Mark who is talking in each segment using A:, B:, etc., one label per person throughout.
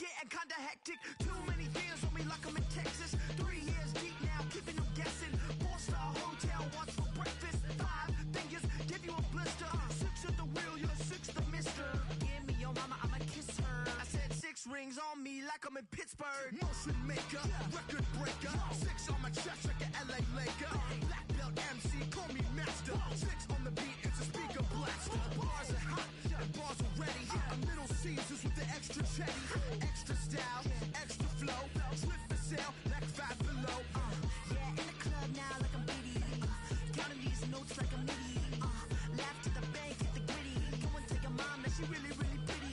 A: getting kinda hectic. Too many years on me like I'm in Texas. 3 years deep now, keeping them guessing. 4-star hotel, what's for breakfast? 5 fingers, give you a blister. 6 at the wheel, you're 6 the mister. Give me your mama, I'ma kiss her. I said 6 rings on me like I'm in Pittsburgh. Motion maker, record breaker. 6 on my chest like an LA Laker. Black belt MC, call me master. 6 on the beat, it's a speaker blaster. Bars are hot, and bars are ready. A Middle Caesars with the extra chetty. Extra style, extra flow. Slip for sale, like 5 below. Yeah, in the club now like I'm Biddy. Counting these notes like a MIDI. Laugh to the bank, hit the gritty. Go and tell your mom that she really, really pretty.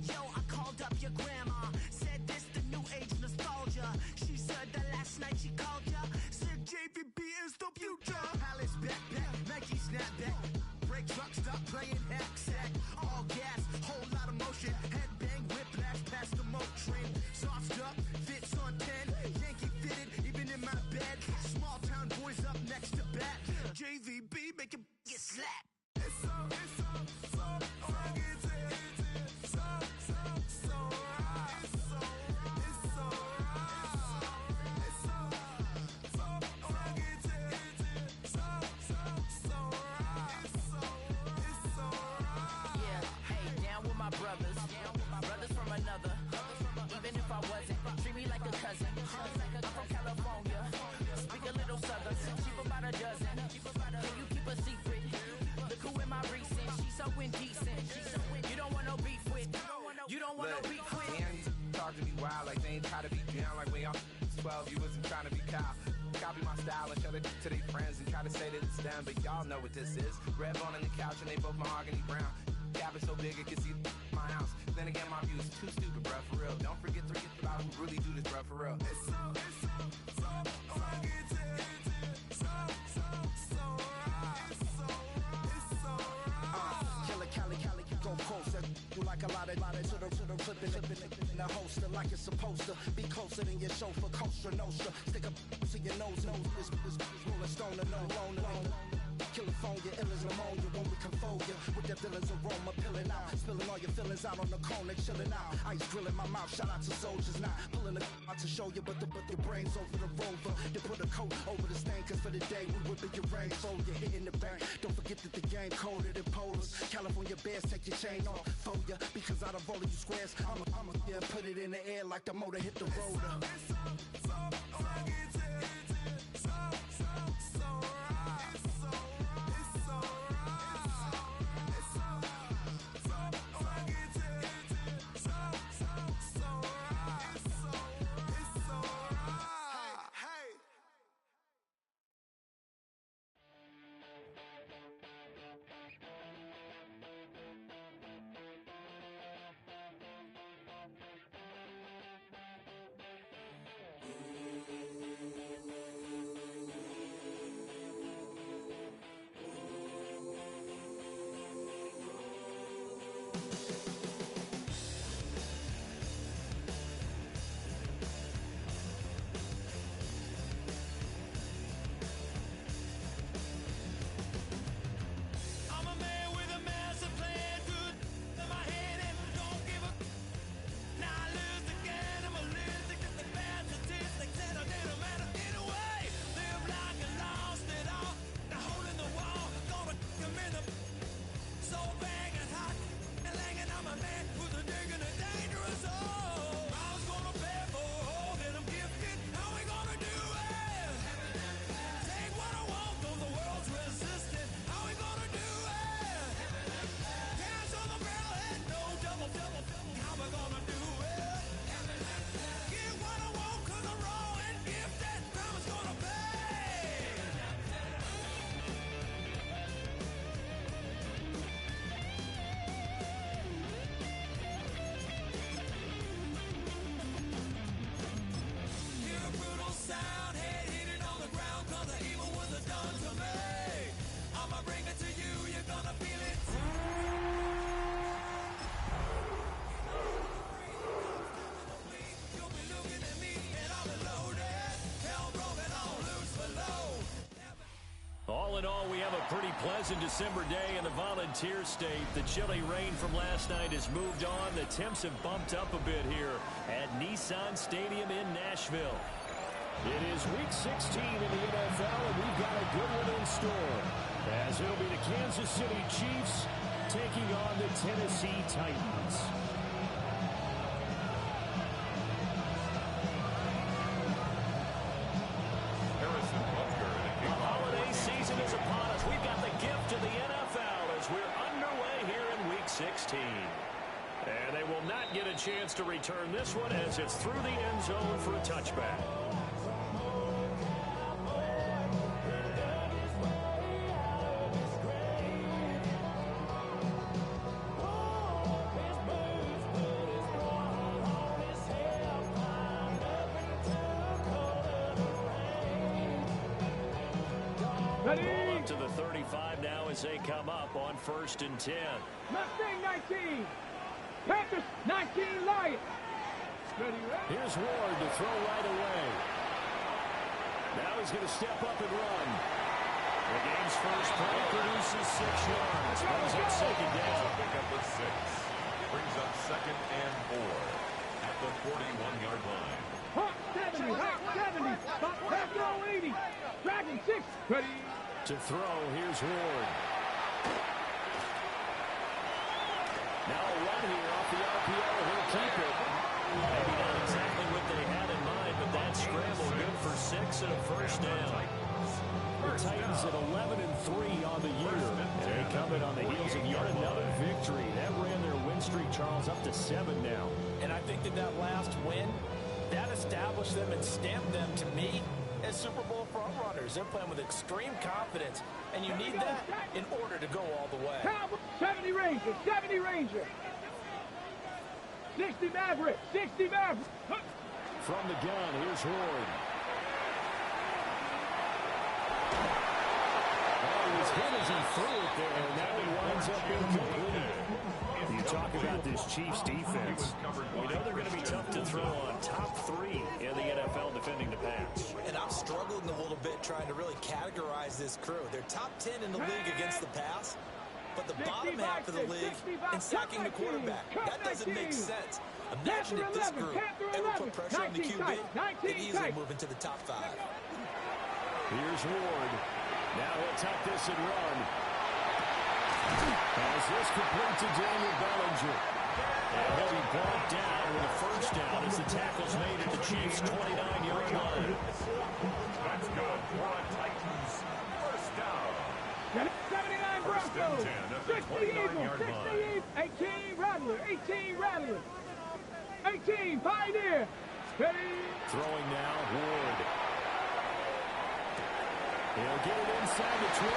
A: Yo, I called up your grandma. Said this the new age nostalgia. She said that last night she called ya. Said JVB is the future. Palace backpack, Nike snapback. Break truck, stop playing hack sack. All gas, whole lot of motion. Headbang, whiplash, past the moat train. Sauced up, fits on 10. Yankee fitted, even in my bed. Small town boys up next to bat. JVB make him get slapped. It's so right.
B: Brothers from another. Even if I wasn't, treat me like a cousin. I'm from California, speak a little southern. Cheap about a dozen. Can you keep a secret? Look who in my recent. She's so indecent. You don't want no beef with. You don't want no beef with.
C: Talk to me wild like they ain't try to be down. Like when y'all 12, you wasn't trying to be Kyle. Copy my style and show it to their friends and try to say that it's them, but y'all know what this is. Red bone on the couch and they both mahogany brown. Gap is so big it can see my house. Then again, my views too stupid, bruh, for real. Don't forget about who really do this, bruh, for real. It's so
D: Cali, go closer. You like a lot of to the clipping in the holster like it's supposed to be closer than your chauffeur, Costa Nostra. Stick up to your nose, this rolling stone and no loner. California, ill as pneumonia when we confold ya with that villain's aroma, pilling out, spilling all your feelings out on the corner, chilling out. Ice grilling my mouth, shout out to soldiers now, pulling the out to show you, but the brains over the rover. You put a coat over the stain, cause for the day we whipping your rain, so you're hitting the bank. Don't forget that the game colder than polars. California bears, take your chain off for ya, because out of all of you squares, I'ma yeah, put it in the air like the motor hit the roller.
E: Ooh. recent December day in the Volunteer State. The chilly rain from last night has moved on. The temps have bumped up a bit here at Nissan Stadium in Nashville.
F: It is Week 16 in the NFL, and we've got a good one in store, as it'll be the Kansas City Chiefs taking on the Tennessee Titans.
E: The holiday season is upon us. We've got the gift of the NFL as we're underway here in Week 16.
F: And they will not get a chance to return this one as it's through the end zone for a touchback.
E: Ball up to the 35 now as they come up on 1st and 10.
G: Mustang 19. Panthers 19 Lions.
F: Here's Ward to throw right away. Now he's going to step up and run.
E: The game's first play produces 6 yards. Brings up second down.
H: Pick up the 6. Brings up 2nd and 4 at the 41-yard line.
G: Hot 70. Hot 70. Hot Petro 80. Dragon 6. Ready.
F: To throw, here's Ward.
E: Now a run here off the RPO. He'll keep it. Maybe not exactly what they had in mind, but that scramble good for 6 and a first down.
F: The Titans at 11-3 on the year, and they come in on the heels of yet another victory. That ran their win streak, Charles, up to 7 now.
I: And I think that last win, that established them and stamped them, to me, as Super Bowl frontrunners. They're playing with extreme confidence, and you need that in order to go all the way.
G: 70 Ranger. 70 Ranger. 60 Maverick. 60 Maverick.
F: From the gun, here's Ward. He was hit as he threw it there, and now he winds up incomplete. You talk about this Chiefs defense.
E: We know they're going to be tough to throw on. Top 3 in the NFL defending the pass.
I: And I'm struggling a little bit trying to really categorize this crew. They're top 10 in the league against the pass, but the bottom half of the league in sacking the quarterback. That doesn't make sense. Imagine if this group ever put pressure on the QB, they'd easily move into the top 5.
F: Here's Ward. Now he'll tuck this and run. As this complete to Daniel Bellinger.
E: And he'll be brought down with a first down as the tackle's made at the Chiefs' 29-yard line.
H: That's good for a Titans first down.
G: 79 Broncos. 60 Eagles. 60 Eagles. 18 Rattler. 18 Rattler. 18 Pioneer. Ready.
F: Throwing now, Ward. He'll get it inside the 20.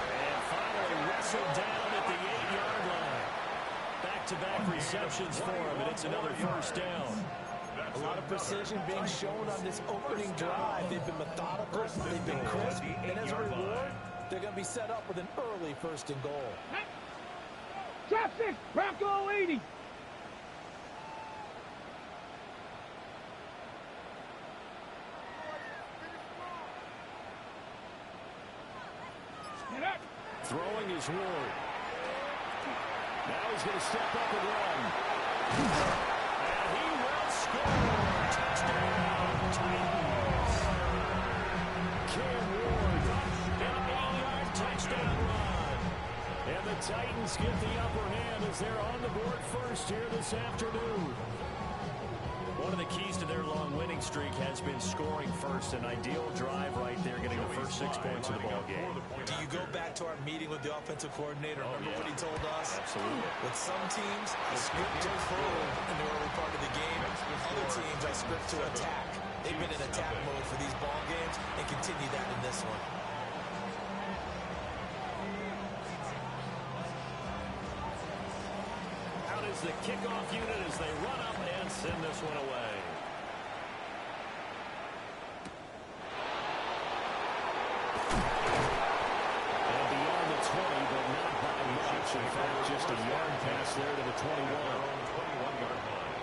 E: And finally wrestled down at the 8-yard line. Back-to-back receptions for him, and it's another first down.
I: A lot of precision being shown on this opening drive. They've been methodical, they've been crisp, and as a reward, they're going to be set up with an early 1st and goal.
G: Top 6 Bronco 80.
F: Throwing is Ward. Now he's going to step up and run.
E: And he will score. Touchdown, Titans.
F: Cam Ward.
E: An 8-yard touchdown run.
F: And the Titans get the upper hand as they're on the board first here this afternoon.
E: One of the keys to their long winning streak has been scoring first. An ideal drive right there, getting the first 6 points of the ball game.
I: Do you go back to our meeting with the offensive coordinator? Remember what he told us?
E: Absolutely.
I: With some teams, I script to throw in the early part of the game. Other teams, I script to attack. They've been in attack mode for these ball games and continue that in this one.
E: Out is the kickoff unit as they run up and send this one away.
F: And beyond the 20, but not by much. In fact, just a yard pass there to the 21.
H: 21-yard line.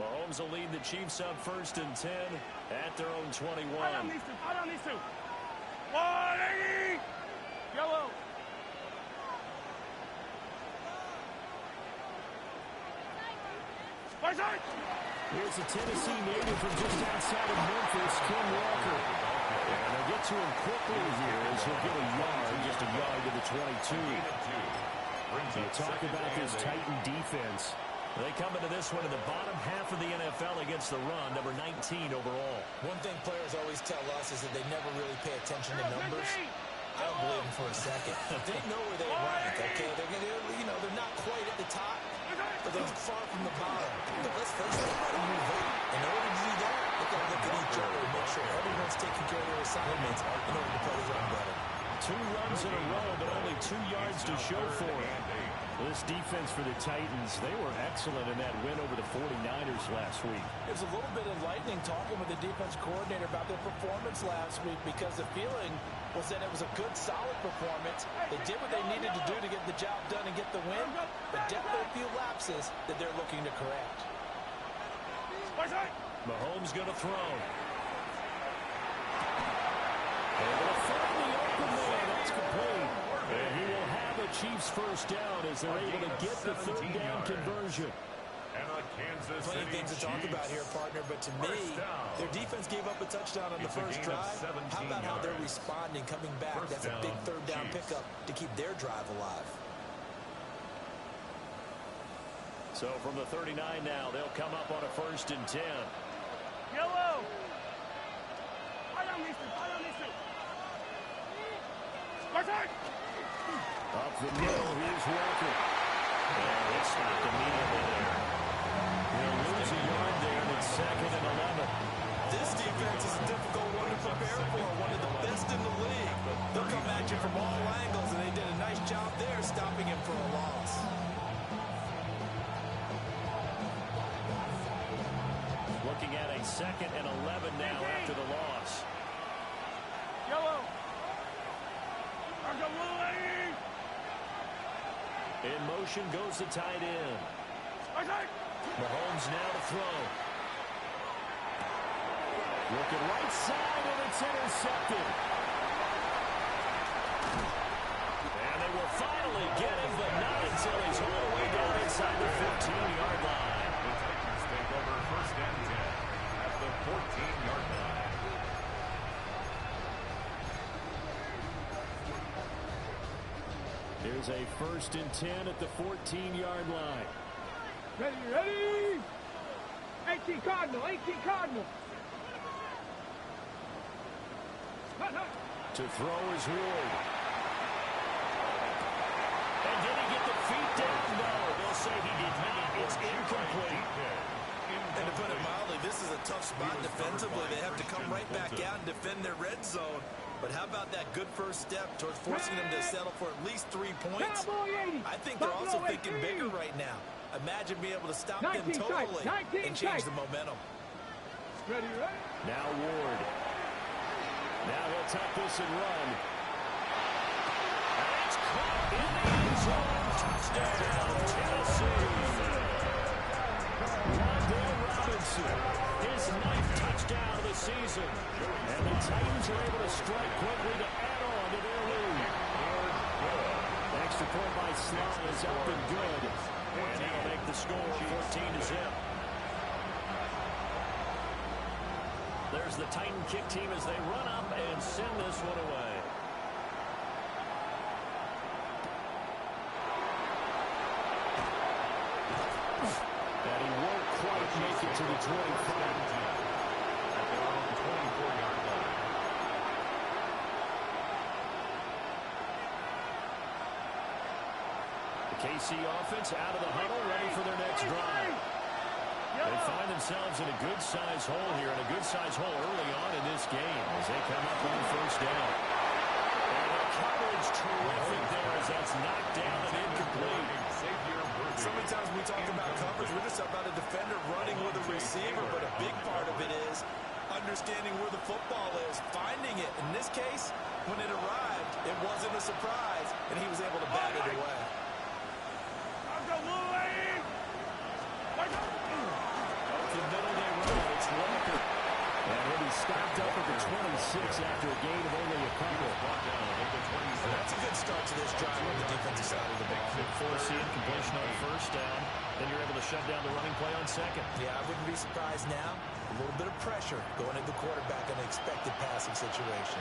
F: Mahomes will lead the Chiefs up 1st and 10 at their own 21.
G: Hold on these two. 180. Yellow.
F: Here's a Tennessee native from just outside of Memphis, Ken Walker. And they'll get to him quickly here as he'll get a yard, just a yard to the 22. You talk about this Titan defense. They come into this one in the bottom half of the NFL against the run, number 19 overall.
I: One thing players always tell us is that they never really pay attention to numbers. I don't believe them for a second. They know where they rank, okay? They're not quite at the top, but they're far from the bottom. But let's face it, they've got to move weight. In order to do that, they've got to look at each other and make sure everyone's taking care of their assignments in order to play the run better.
F: 2 runs in a row, but only 2 yards to show for it. This defense for the Titans, they were excellent in that win over the 49ers last week.
J: It was a little bit enlightening talking with the defense coordinator about their performance last week because the feeling was that it was a good, solid performance. They did what they needed to do to get the job done and get the win, but definitely a few lapses that they're looking to correct.
F: Mahomes going to throw. Able to find the open man. That's complete. And he will have a Chiefs first down as they're able to get the 3rd down conversion.
I: Plenty of things to talk about here, partner, but to me, their defense gave up a touchdown on the first drive. How about how they're responding, coming back? That's a big 3rd down pickup to keep their drive alive.
F: So from the 39 now, they'll come up on a 1st and 10.
G: Yellow.
F: Up the middle, here's Walker. And it's stopped immediately there. They'll lose a yard there, and it's 2nd and 11.
I: This defense is a difficult one to prepare for, one of the best in the league. They'll come at you from all angles, and they did a nice job there stopping him for a loss.
F: Looking at a 2nd and 11 now after the loss.
G: Yellow.
F: In motion goes the tight end. Mahomes now to throw. Looking right side, and it's intercepted. And they will finally get him, but not until he's all the way down inside the 15-yard line.
H: The Titans take over 1st and 10 at the 14-yard line.
F: Here's a 1st and 10 at the 14-yard line.
G: Ready. 18 Cardinal.
F: To throw is Ward. And did he get the feet down? No, they'll say he did not. It's incomplete.
I: And to put it mildly, this is a tough spot defensively. They have to come right back out and defend their red zone. But how about that good first step towards forcing them to settle for at least 3 points? I think they're also thinking bigger right now. Imagine being able to stop them totally and change the momentum.
G: Ready.
F: Now Ward. Now he'll tuck this and run. And it's caught in the end zone. Touchdown, Tennessee. Wan'Dale Robinson, his 9th touchdown of the season. And the Titans are able to strike quickly to add on to their lead. Extra point by Slot is up and good. And that'll make the score 14-0. There's the Titan kick team as they run up and send this one away. And he won't quite make it to the 25.
H: At their own 24-yard line.
F: The KC offense out of the huddle, ready for their next drive. They find themselves in a good-sized hole here, and a good-sized hole early on in this game as they come up on 1st down. And the coverage terrific there as that's knocked down and incomplete.
I: So many times when we talk about coverage, we're just about a defender running with a receiver, but a big part of it is understanding where the football is, finding it. In this case, when it arrived, it wasn't a surprise, and he was able to bat it away.
F: stopped up at the 26 after a gain of only a couple.
I: Well, that's a good start to this drive on the defensive side of the ball.
E: Force completion on first down. Then you're able to shut down the running play on second.
I: Yeah, I wouldn't be surprised now. A little bit of pressure going at the quarterback in an expected passing situation.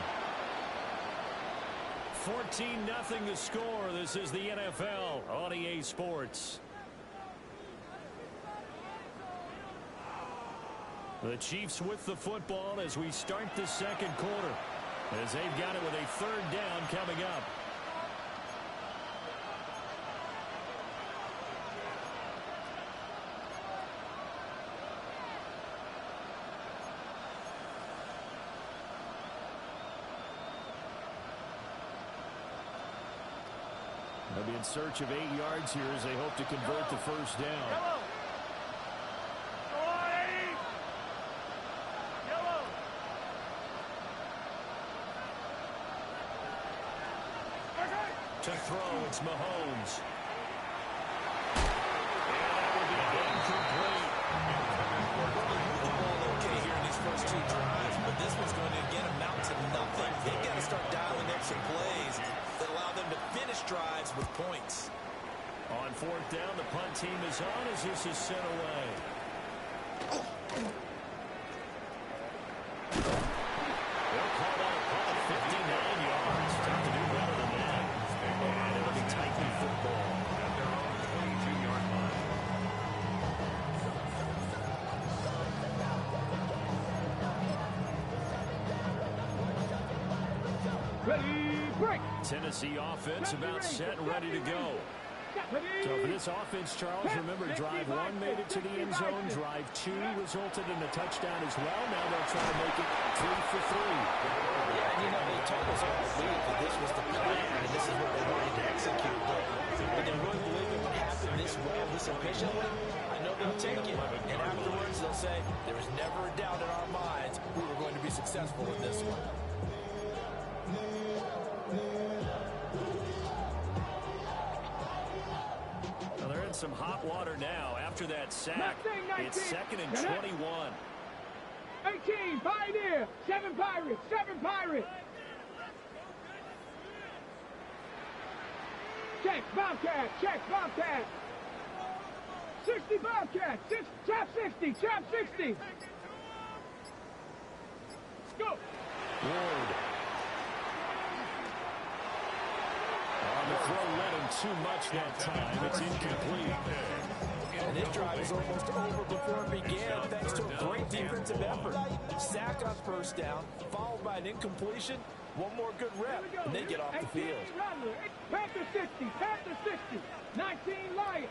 E: 14-0 the score. This is the NFL on EA Sports. The Chiefs with the football as we start the second quarter, as they've got it with a third down coming up. They'll be in search of 8 yards here as they hope to convert the first down. To throw, it's Mahomes. And that will be incomplete.
I: Moving the ball okay here in these first 2 drives, but this one's going to again amount to nothing. They've got to start dialing extra plays that allow them to finish drives with points.
E: On fourth down, the punt team is on as this is sent away. They'll call that a punt, 59 yards. Tough to do better than that. And it'll be Titan football at their own 22-yard line.
G: Ready, break.
E: Tennessee offense about set and ready to go. So for this offense, Charles, remember, drive 1 made it to the end zone. Drive 2 resulted in a touchdown as well. Now they'll try to make it 3 for 3.
J: Yeah, and you know, they told us all week that this was the plan and this is what they wanted to execute. But they really believe it would happen this well, this efficiently. I know they'll take it, and afterwards they'll say, there was never a doubt in our minds we were going to be successful in this one.
E: They're in some hot water now after that sack.
G: 19.
E: It's 2nd and 21.
G: 18, Pioneer. 7 Pirates. 7 Pirates. Check, Bobcat. Check, Bobcat. 60 Bobcat. Trap 60. Trap 60. Go.
E: Ward. On the throw, led him too much that time. It's incomplete.
J: And this drive is almost over before it began, thanks to a great defensive effort. Sack on first down, followed by an incompletion. One more good rep, and they get off the field.
G: Panther 60, Panther 60, 19 Lions.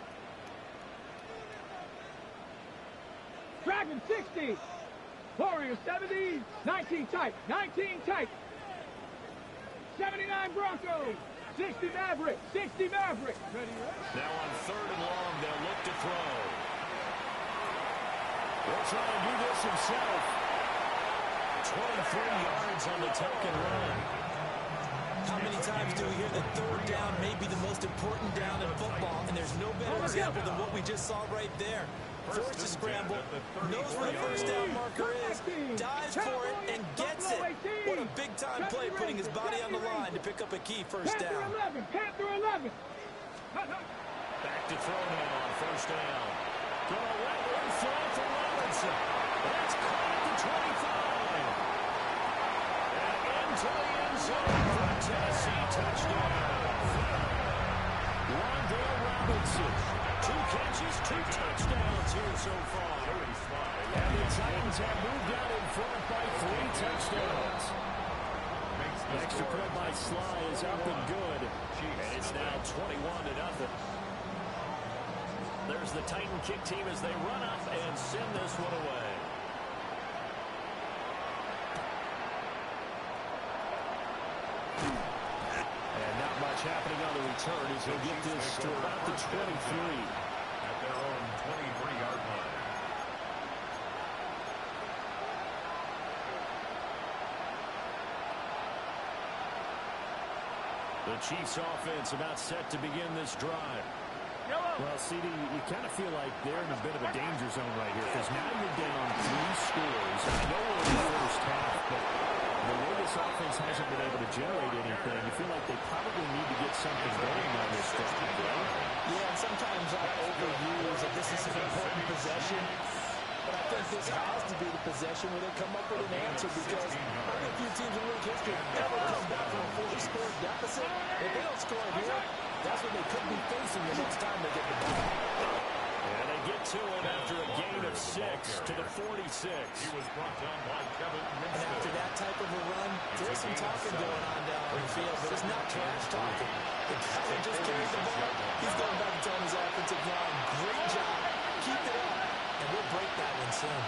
G: Dragon 60, Warriors 70, 19 tight, 19 tight. 79 Broncos, 60 Maverick, 60 Maverick.
E: Now on 3rd and long, they'll look to throw. He'll try to do this himself. 23 yards on the tuck and run.
I: How many times do we hear that 3rd down may be the most important down in football, and there's no better example than what we just saw right there. Forced to scramble, knows where the first down marker is, dives for it, and gets it. What a big-time play, putting his body on the line to pick up a key first down.
G: Panther 11.
E: Back to throw now on first down. Going to let one throw for Robinson. That's caught at the 25. And into the end zone for a Tennessee touchdown. Wan'Dale Robinson. 2 catches, 2 touchdowns here so far. And the Titans have moved out in front by 3 touchdowns. The extra point by Sly is up and good. And it's now 21-0. There's the Titan kick team as they run up and send this one away. And not much happening on the return as he'll get this to about the 23.
H: At their own 23-yard line.
E: The Chiefs offense about set to begin this drive.
F: Well, CD, you kind of feel like they're in a bit of a danger zone right here because now you're down 3 scores. I know we're in the first half, this offense hasn't been able to generate anything, you feel like they probably need to get something going on this stretch of the game.
J: Yeah, and sometimes I overuse that this is an important possession. But I think this has to be the possession where they come up with an answer, because only a few teams in league history ever come back from a 40-score deficit. If they don't score here, that's what they could be facing the next time they get the ball.
F: And they get to it after a gain of 6 to the 46.
H: He was brought down by Kevin
J: And
H: Winston.
J: after that type of a run, there's some talking going on down on the field, but it's not trash talking. The guy that just carried the ball, he's going back and telling his offensive line, great job, keep it up, and we'll break that one soon.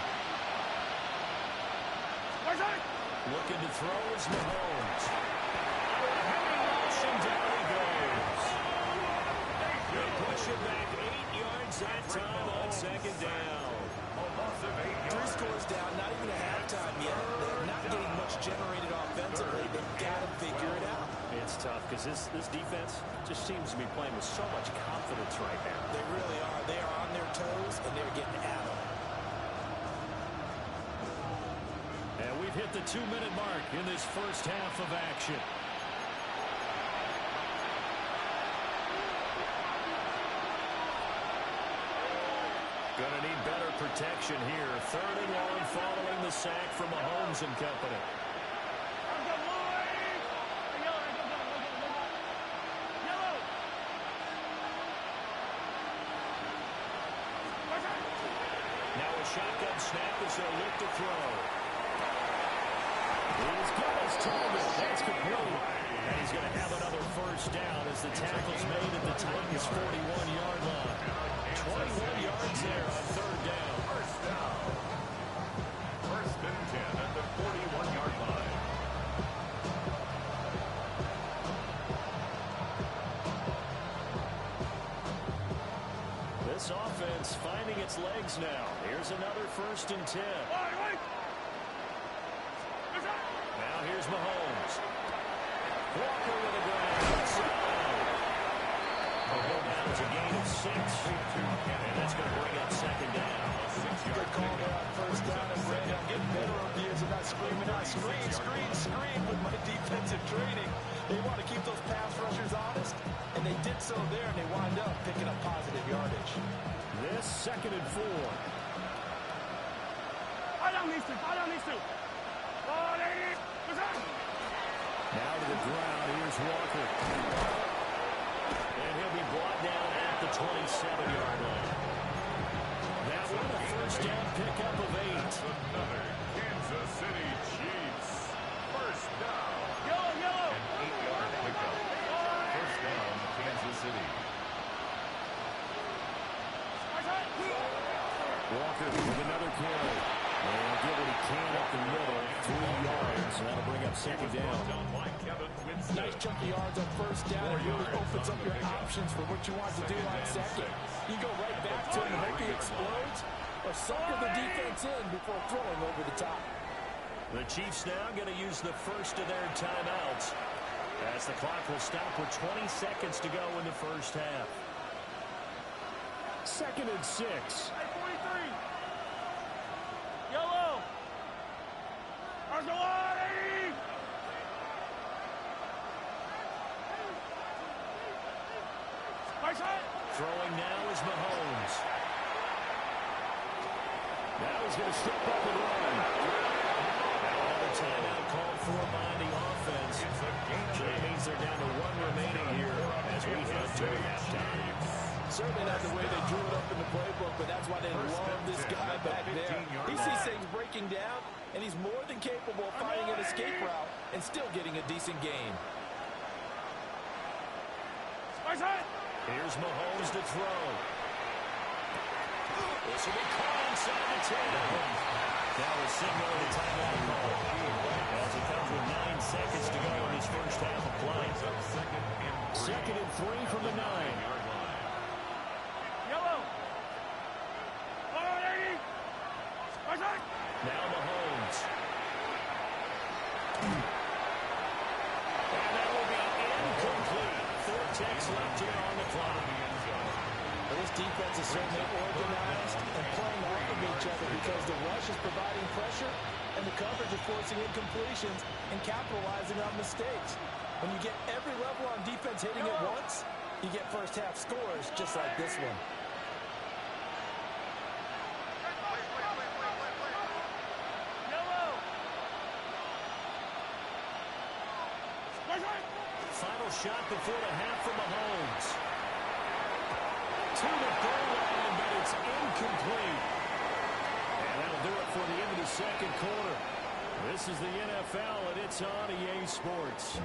F: Looking to throw is Mahomes. And down he goes. They push it back 8 yards that time on second down.
J: 3 scores down, not even a halftime yet. They're not getting much generated offensively. They've got to figure it out.
F: It's tough because this defense just seems to be playing with so much confidence right now.
J: They really are. They are on their toes, and they're getting at them.
F: And we've hit the 2-minute mark in this first half of action. Gonna need better protection here. 3rd and long following the sack from Mahomes and company. Now a shotgun snap as they look to throw. He's got his target. That's complete. And he's going to have another first down as the tackle's made at the Titans' 41-yard line. 21 yards there on 3rd down.
H: First down. 1st and 10 at the 41-yard line.
F: This offense finding its legs now. Here's another 1st and 10. Now here's Mahomes. Walker with a grab outside. Mahomes a gain of 6. And that's going to bring up 2nd down.
J: Good call there on 1st down. And Brandon, I'm getting better over the years of not screaming out, scream with my defensive training. They want to keep those pass rushers honest, and they did so there, and they wind up picking up positive yardage.
F: This 2nd and 4. Now to the ground. Here's Walker. And he'll be brought down at the 27-yard line. That one a 1st down pickup of 8.
H: Another Kansas City Chiefs. 1st down. An 8-yard pickup. 1st down, Kansas City.
F: Walker with another carry. And give what he can up the middle. 3 yards. And that'll bring up 2nd down.
J: Nice chunky yards on 1st down. It really opens up your options for what you want to do on 2nd. You go right back to him and hope he explodes, or sucker the defense in before throwing over the top.
F: The Chiefs now going to use the first of their timeouts as the clock will stop with 20 seconds to go in the first half. 2nd and 6. Throwing now is Mahomes. Now he's going to step up and run. Now another timeout called for by the offense. So that means they're down to 1 remaining here as we head to halftime.
J: Certainly not the way they drew it up in the playbook, but that's why they love this guy back there. He sees things breaking down, and he's more than capable of finding an escape route and still getting a decent gain.
F: Here's Mahomes to throw. This will be caught inside the 10. Now we're signaling the timeout call as it comes with 9 seconds to go in this first half of play. 2nd and 3 from the 9. Now Mahomes. And that will be incomplete. 4 ticks left here on the clock.
J: Well, this defense is certainly organized and playing off of each each other because the rush is providing pressure and the coverage is forcing incompletions and capitalizing on mistakes. When you get every level on defense hitting at once, you get first half scores just like this one.
F: Final shot before the half from Mahomes. To the goal line, but it's incomplete. And that'll do it for the end of the second quarter. This is the NFL, and it's on EA Sports.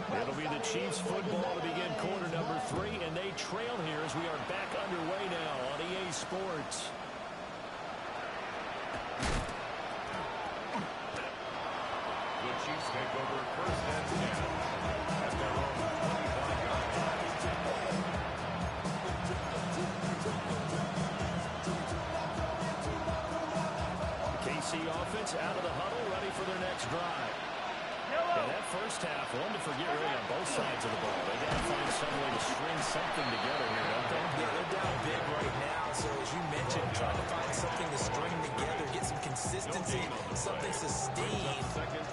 F: It'll be the Chiefs football to begin quarter number 3, and they trail here as we are back underway now on EA Sports.
H: The Chiefs take over first and 10 at their own 21 yard line.
F: KC offense out of the huddle, ready for their next drive. And that first half, one to forget really on both sides of the ball. They got to find some way to string something together here, don't they?
I: Yeah, they're down big right now. So as you mentioned, trying to find something to string together, get some consistency, something sustained,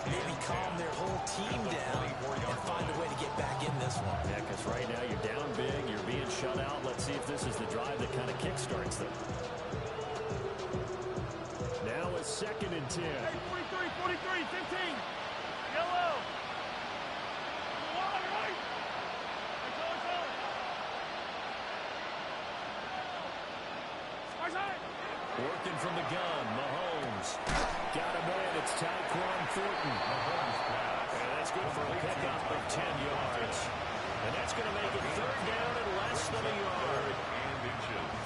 I: maybe calm their whole team down and find a way to get back in this one.
F: Yeah, because right now you're down big, you're being shut out. Let's see if this is the drive that kind of kickstarts them. Now it's 2nd and 10.
G: Hey, 43, 15. Yellow. Right.
F: Working from the gun, Mahomes. Got him in, it's Tyquan Thornton. Mahomes pass. And that's good for a pickup of 10 yards. And that's going to make it 3rd down and less than a yard.
H: 3rd and inches.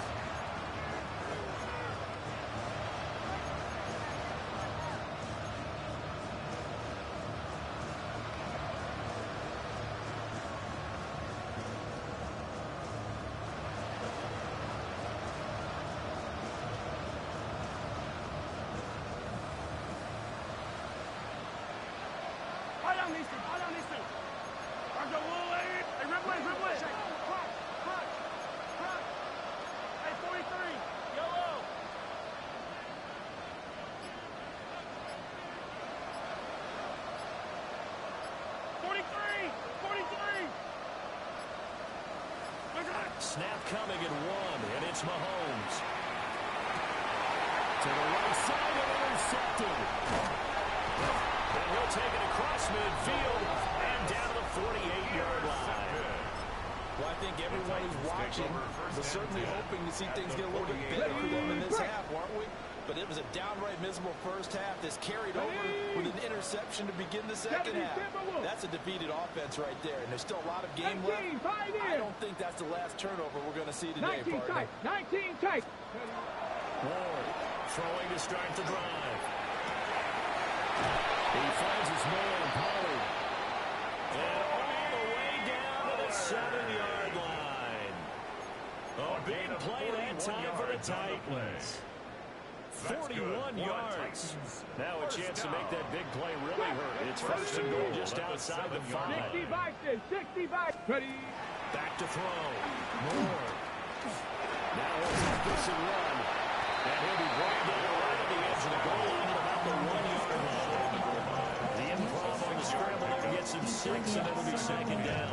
F: Snap coming at 1, and it's Mahomes. To the right side and intercepted. And he'll take it across midfield and down to the 48-yard line.
J: Well, I think everyone who's watching was certainly hoping to see things get a little bit better for them in this half, aren't we? But it was a downright miserable first half that's carried over with an interception to begin the second half. That's a defeated offense right there, and there's still a lot of game left. I don't think that's the last turnover we're going to see today,
G: 19
J: partner.
G: 19 tight.
F: Ward throwing to start the drive. He finds his man, Pollard. And all the way down to the 7-yard line. A big play that time for the Titans. 41 yards. Now a chance to make that big play really hurt. It's 1st and goal just outside the 5.
G: 65. Ready.
F: Back to throw. Moore. Now we'll take this and run. And he'll be brought down right at the edge of the goal line at about the 1-yard line. The improv on the scramble there gets him 6, and it'll be 2nd down.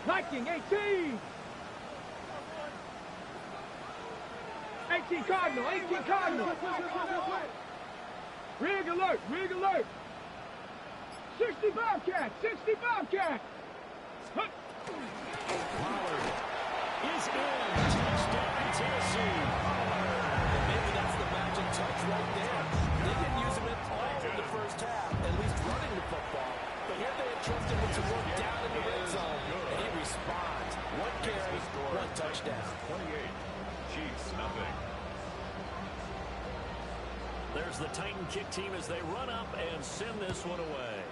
G: Viking 18. 18 Cardinal. Rig alert. 60 Bobcat.
F: Pollard is in. Touchdown, Tennessee.
J: And maybe that's the magic touch right there. They didn't use him at all in the first half, at least running the football. But here they entrusted him with some work down in the red zone, and he responds. 1 carry, 1 touchdown.
H: 28. Chiefs, nothing.
F: There's the Titan kick team as they run up and send this one away.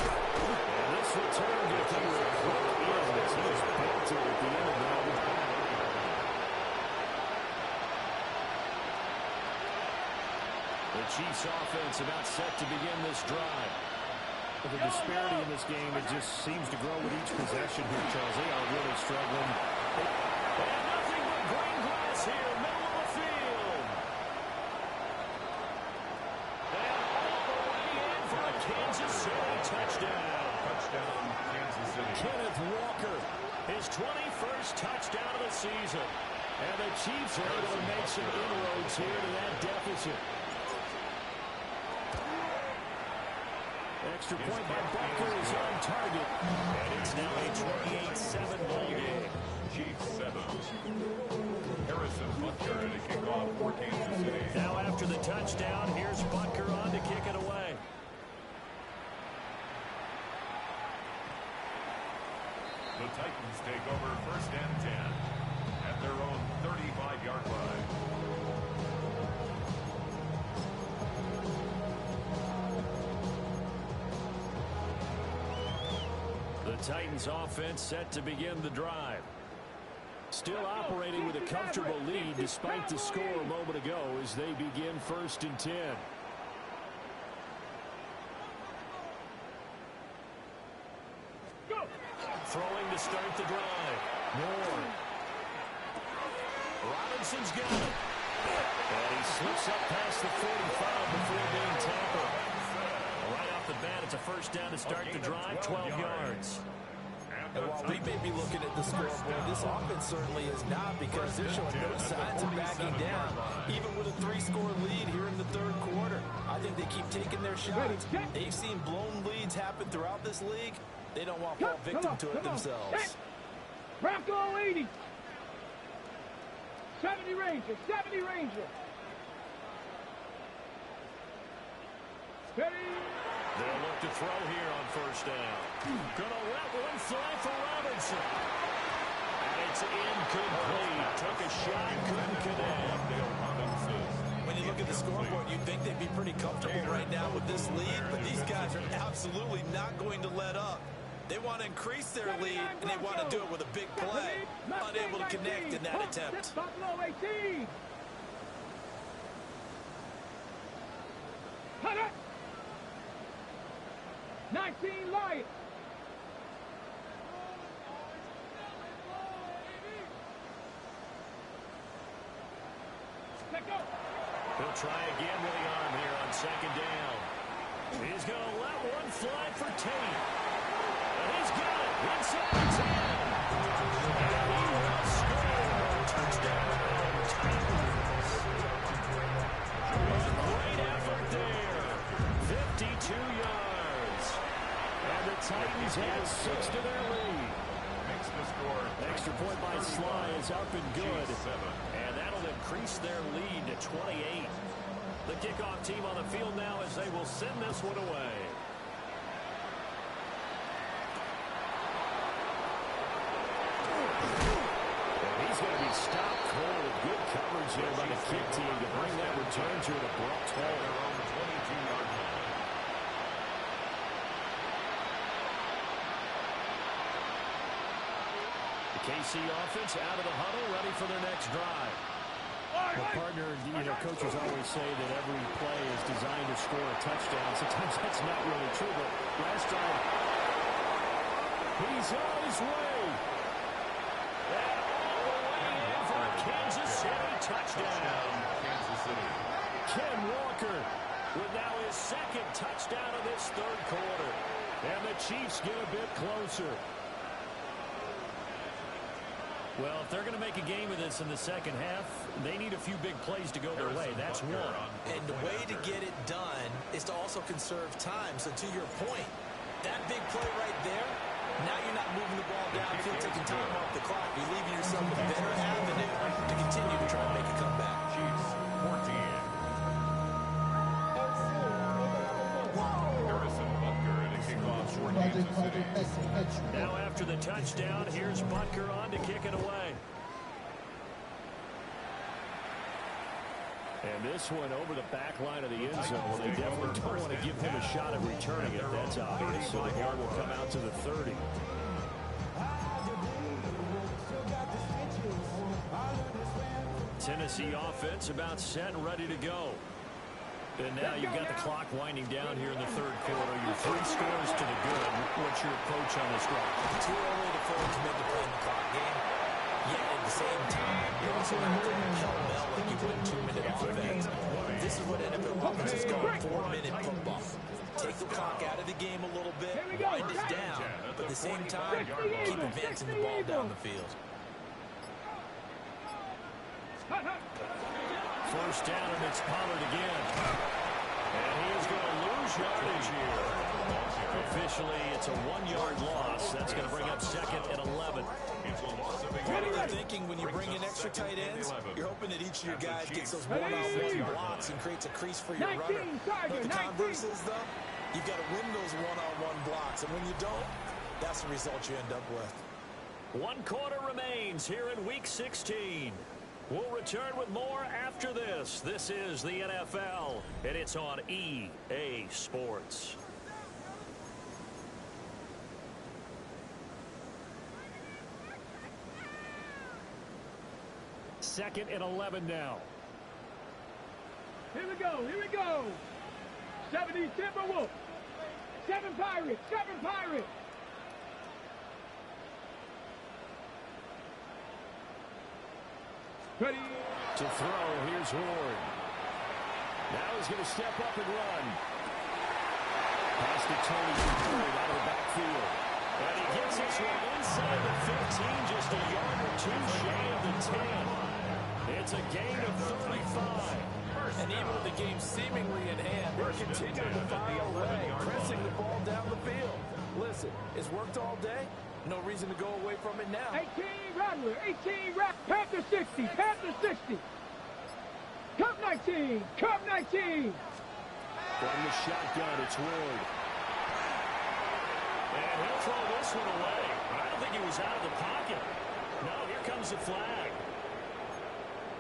F: And this return to the quick in as he was belted at the end of that. The Chiefs offense about set to begin this drive.
E: The disparity in this game, it just seems to grow with each possession here, Charles. They are really struggling.
F: And nothing but green grass here, middle of the field. And all the way in for a Kansas City touchdown.
H: Touchdown, Kansas City.
F: Kenneth Walker, his 21st touchdown of the season. And the Chiefs are able to make some inroads here to that deficit.
E: Extra point by Butker is on target.
F: And it's now a 28-7 ball game.
H: Chiefs 7. Harrison Butker to kick off for Kansas City.
F: Now after the touchdown, here's Butker on to kick it away.
H: The Titans take over 1st and 10 at their own 35-yard line.
F: The Titans offense set to begin the drive. Still operating with a comfortable lead despite the score a moment ago as they begin 1st and 10.
G: Go.
F: Throwing to start the drive. Moore. Robinson's got it. And he slips up past the 45 before being tackled. Right off the bat, it's a 1st down to start the drive, 12 yards.
J: And while we may be looking at the scoreboard, this offense certainly is not, because they're showing no signs of backing down, even with a 3-score lead here in the 3rd quarter. I think they keep taking their shots. They've seen blown leads happen throughout this league. They don't want to fall victim to it themselves.
G: Bronco 80. 70 Ranger, 70 Ranger. Steady.
F: They'll look to throw here on 1st down. Gonna let one fly for Robinson. And it's incomplete. Took a shot, couldn't connect.
J: When you look at the scoreboard, you'd think they'd be pretty comfortable right now with this lead, but these guys are absolutely not going to let up. They want to increase their lead, and they want to do it with a big play. Unable to connect in that attempt.
G: Buffalo 18. Cut it. 19 Lions. Let go.
F: He'll try again with the arm here on 2nd down. He's going to let one fly for Tate. And he's got it inside the 10. And he will score. Touchdown. A great effort there. 52 yards. And the Titans add 6 to their lead.
H: Makes the score.
F: Extra point by Sly is up and good. And that'll increase their lead to 28. The kickoff team on the field now as they will send this one away. And he's going to be stopped cold. Good coverage here by the kick team to bring that return to an abrupt halt.
H: Their own 22-yard line.
F: The KC offense out of the huddle, ready for their next drive.
E: Well, partner, coaches always say that every play is designed to score a touchdown. Sometimes that's not really true, but last time,
F: he's on his way. And all the way in for a Kansas City touchdown.
H: Kansas City.
F: Ken Walker with now his 2nd touchdown of this 3rd quarter. And the Chiefs get a bit closer.
J: Well, if they're going to make a game of this in the 2nd half, they need a few big plays to go their way. That's one.
I: And the way to get it done is to also conserve time. So to your point, that big play right there, now you're not moving the ball downfield, taking time off the clock. You're leaving yourself a better avenue to continue to try and make a comeback.
H: Chiefs 14. Harrison Butker and a kickoff for Kansas City.
F: Now after the touchdown, here's Butker on to kick it away. And this one over the back line of the end zone. Well, they definitely don't want to give him a shot at returning it. That's obvious. So the ball will come out to the 30. Tennessee offense about set and ready to go. And now you've got the clock winding down here in the third quarter. You're 3 scores to the good. What's your approach on this drive?
I: Too early to fully commit to playing the clock game. Yet at the same time, you also have to pell-mell like you would 2-minute offense. This is what NFL offenses call 4-minute football. Take the clock out of the game a little bit, wind it down, but at the same time, keep advancing the ball down the field.
F: First down, and it's Pollard again. And he is going to lose yardage here. Officially, it's a 1-yard loss. That's going to bring up second and 11.
I: What are you thinking when you bring in extra tight ends? You're hoping that each of your guys gets those one-on-one blocks and creates a crease for your runner. But the converse is, though, you've got to win those one-on-one blocks. And when you don't, that's the result you end up with.
F: 1 quarter remains here in Week 16. We'll return with more after this. This is the NFL, and it's on EA Sports. Second and 11 now.
G: Here we go, here we go. 70 Timberwolves. 7 Pirates, 7 Pirates. Ready.
F: To throw, here's Ward. Now he's going to step up and run. Pass to Tony Ward out of the backfield. And he gets this one inside the 15, just a yard or 2 shy of the 10. It's a gain of 35.
J: And even with the game seemingly in hand, they're continuing to fire away, pressing the ball down the field. Listen, it's worked all day. No reason to go away from it now.
G: 18 Rattler, 18 Rattler. Panther 60, Panther 60. Cup 19, Cup 19.
F: From the shotgun, it's Ward. And he'll throw this one away. I don't think he was out of the pocket. No, here comes the flag.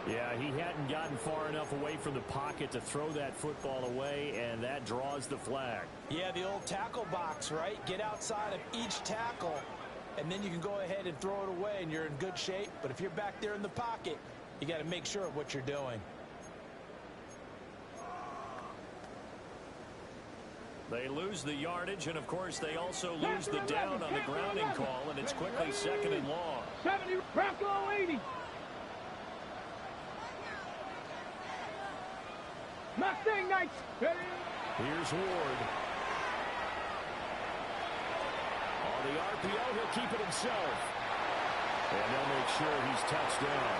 F: Yeah, he hadn't gotten far enough away from the pocket to throw that football away, and that draws the flag.
J: Yeah, the old tackle box, right? Get outside of each tackle, and then you can go ahead and throw it away, and you're in good shape. But if you're back there in the pocket, you got to make sure of what you're doing.
F: They lose the yardage, and, of course, they also lose the down on the grounding call, and it's quickly second and long.
G: 70, Bronco 80. Mustang Knights.
F: Here's Ward. On the RPO, he'll keep it himself. And they'll make sure he's touched down.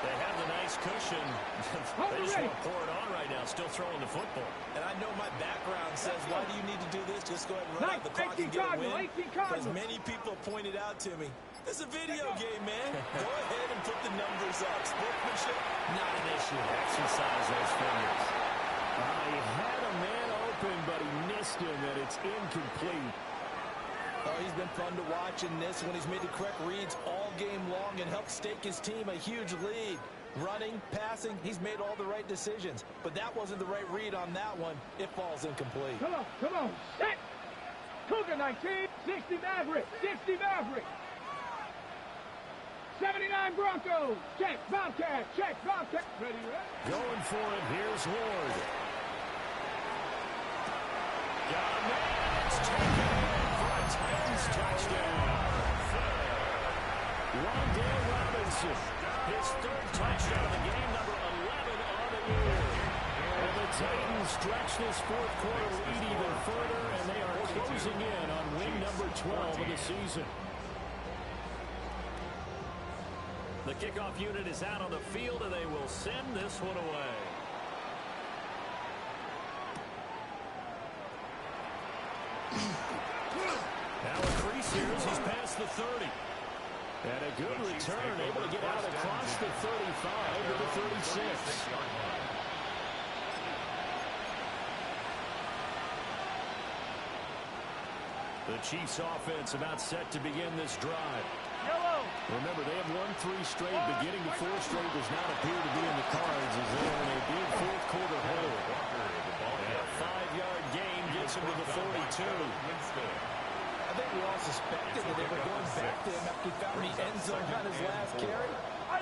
F: They have the nice cushion. They just want to pour it on right now, still throwing the football.
I: And I know my background says, why do you need to do this? Just go ahead and run out the clock and get a win. Because many people have pointed out to me, this is a video game, man. Go ahead and put the numbers up. Sportsmanship, not an issue.
F: Exercise those fingers. He had a man open, but he missed him, and it's incomplete.
J: Oh, he's been fun to watch in this when he's made the correct reads all game long and helped stake his team a huge lead. Running, passing, he's made all the right decisions. But that wasn't the right read on that one. It falls incomplete.
G: Come on, set. Cougar 19, 60 Maverick, 60 Maverick. 79 Broncos, check, Bobcat, check, Bobcat. Ready, ready?
F: Going for it, here's Ward. Got a man, it's taken in for a Titans touchdown. Wan'Dale Robinson, his 3rd touchdown of the game, number 11 on the year. And the Titans stretch this 4th quarter lead even further, and they are closing in on win number 12 of the season. The kickoff unit is out on the field, and they will send this one away. Now a crease here as he's past the 30. And a good return, able to get out across the 35 to the 36. The Chiefs offense about set to begin this drive. Remember, they have won 3 straight. Beginning to 4 straight does not appear to be in the cards as they're in a big 4th quarter hole. And a 5-yard gain gets him to the 42.
J: I think we all suspected that they were going back to him after he found the end zone on his last carry.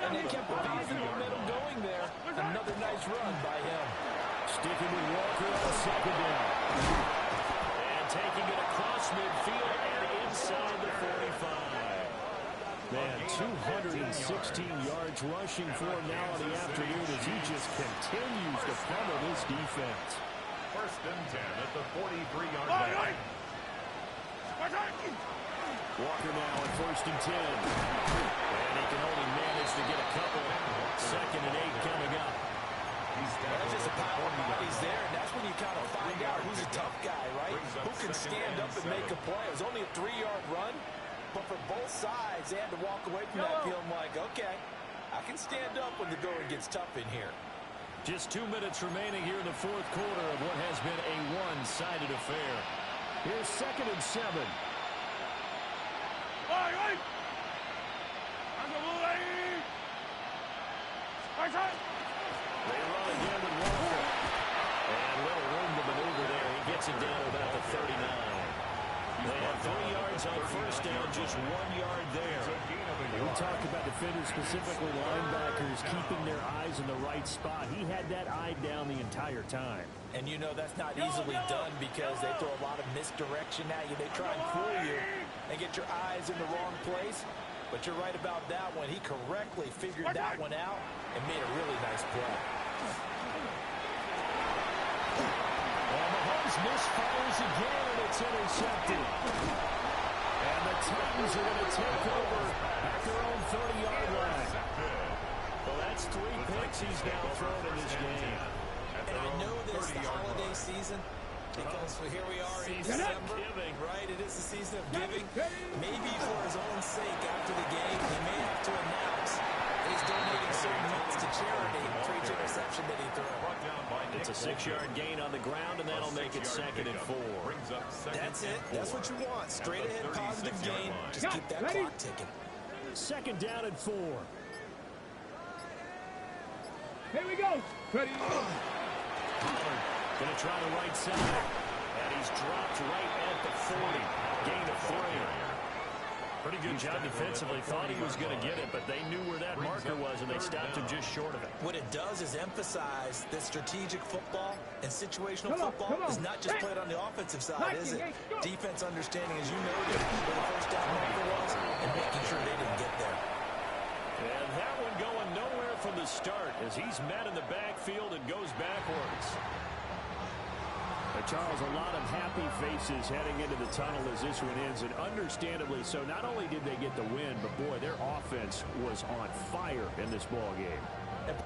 J: And they kept the pace and momentum going there. Another nice run by him.
F: Sticking with Walker on the second down. And taking it across midfield and inside the 45. Man, 216 yards rushing for him now in the afternoon as he just continues to pummel this defense.
H: First and 10 at the 43-yard line.
F: Walker now at first and 10. And he can only manage to get a couple. Second and 8 coming up.
J: That's just a pile of bodies there, and that's when you kind of find out who's a tough guy, right? Who can stand up and make a play. It was only a 3-yard run, but for both sides, they had to walk away from that feeling like, okay, I can stand up when the going gets tough in here.
F: Just 2 minutes remaining here in the fourth quarter of what has been a one-sided affair. Here's second and 7. They run again with Walker. And little room to maneuver there. He gets it down about the 39. They have 3 yards on first down, just 1 yard there. We talked about defenders, specifically linebackers, keeping their eyes in the right spot. He had that eye down the entire time.
J: And you know that's not easily done because they throw a lot of misdirection at you. They try and fool you and get your eyes in the wrong place. But you're right about that one. He correctly figured that one out and made a really nice play.
F: And Mahomes misfires again, and it's intercepted. And the Titans are going to take over at their own 30-yard line. Well, that's 3 picks he's now thrown in this game.
J: And I know this is the holiday season because here we are in December, right? It is the season of giving. Maybe for his own sake after the game, he may have to announce that he's donating certain funds to charity for each interception that he threw.
F: It's a 6-yard gain on the ground, and that'll make it second and 4.
J: That's it. That's what you want. Straight ahead positive gain. Just keep that clock ticking.
F: Second down and 4.
G: Here we go. Ready.
F: Going to try the right side. And he's dropped right at the 40. Gain of 3. Pretty good job defensively. Thought he was going to get it, but they knew where that marker was, and they stopped him just short of it.
J: What it does is emphasize that strategic football and situational football is not just played on the offensive side, is it? Defense understanding, as you noted, where the first down marker was and making sure they didn't get there.
F: And that one going nowhere from the start as he's met in the backfield and goes backwards. Charles, a lot of happy faces heading into the tunnel as this one ends, and understandably so. Not only did they get the win, but boy, their offense was on fire in this ball game.